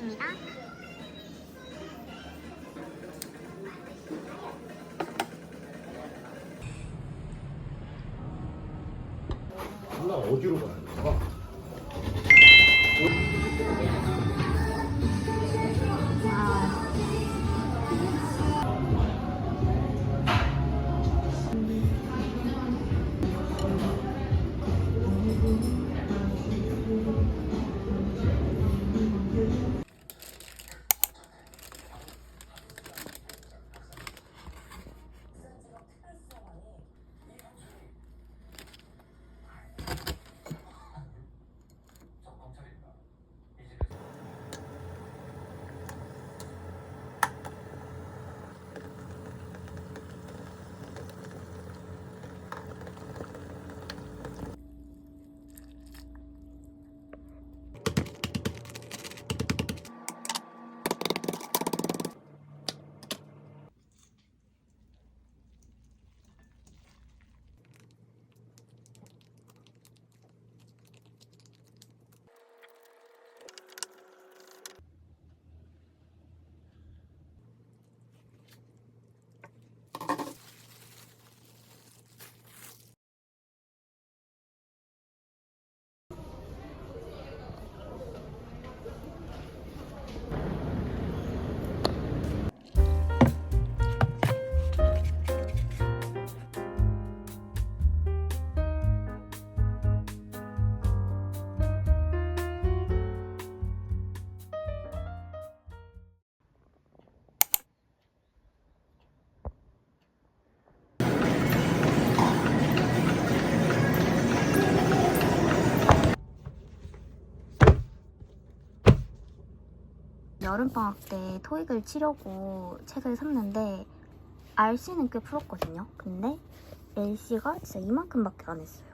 있습니다. 나 어디로 가야 될까? 여름방학 때 토익을 치려고 책을 샀는데 RC는 꽤 풀었거든요. 근데 LC가 진짜 이만큼밖에 안 했어요.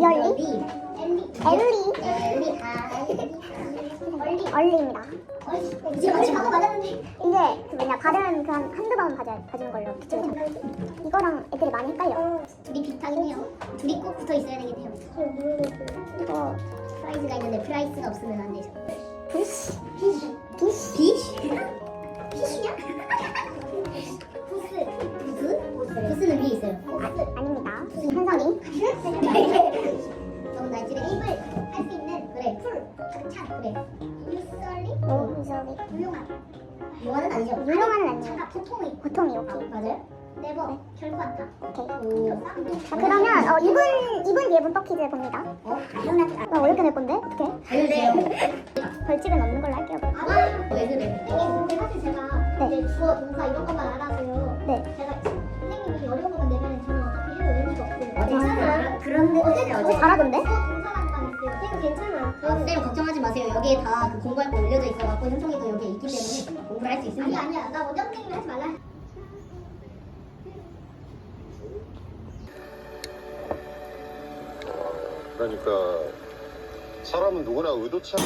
이얼리? 얼리입니다. 지금 같이 방금 맞았는데. 이게 그 뭐냐 발음 그 한두 번 봐주는 걸로 기초를 잡고 이거랑 애들이 많이 헷갈려. 둘이 비슷하긴 해요. 둘이 꼭 붙어 있어야 되긴 해요. 이거 프라이즈가 있는데 프라이스가 없으면 안 되죠. 부시? 피쉬. 비시? 피쉬? 피쉬냐? 부스. 부스? 부스는 위에 있어요. 아닙니다. 한성이? 너무 날집에 입을 할 수 있는 그래 풀 가득 찬 그래 유설리 유설리. 유용한 유용한은 아니죠. 유용한은 아니에요. 차가 보통이 보통이 오케이. 맞아요. 네버 결코 안타. 오케이. 오. 자 그러면 2분 뒤에 문법 퀴즈 봅니다. 어렵게 낼 건데 어떡해? 알려주세요. 벌칙은 없는 걸로 할게요. 왜 그래? 근데 사실 제가 네. 이제 주어 동사 이런 것만 알아서요. 네. 제가 선생님이 어려운 것만 내면 저는 어차피 해도 의미가 없어요. 괜찮아. 그런데 어제 잘하던데? 동사만 있어요. 쌤 괜찮아. 쌤 걱정하지 마세요. 여기에 다 그 공부할 거 올려져 있어갖고 현종이도 여기에 있기 때문에 공부를 할 수 있습니다. 아니야. 나 원장 선생님이 하지 말라. 그러니까 사람은 누구나 의도치 않...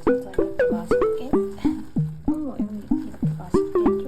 진짜 이렇게 맛있게 어머 이렇게 맛있게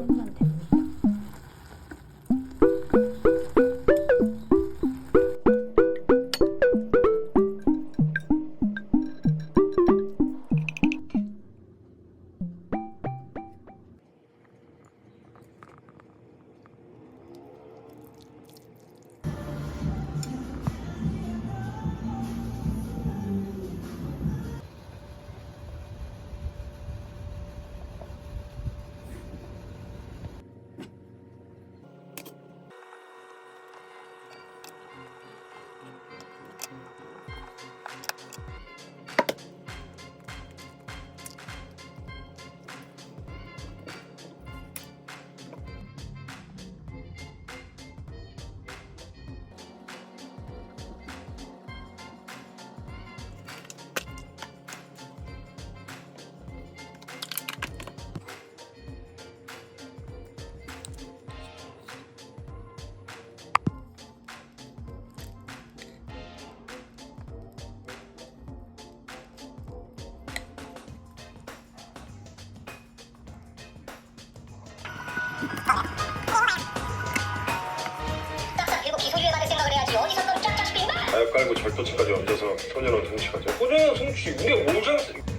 싹싹 빌고 기소유예 받을 생각을 해야지. 어디서 또 쫙쫙 빌나? 가역 깔고 절도체까지 얹어서 소년원 성취하죠. 소년원 성취 우리가 모르지 않았어.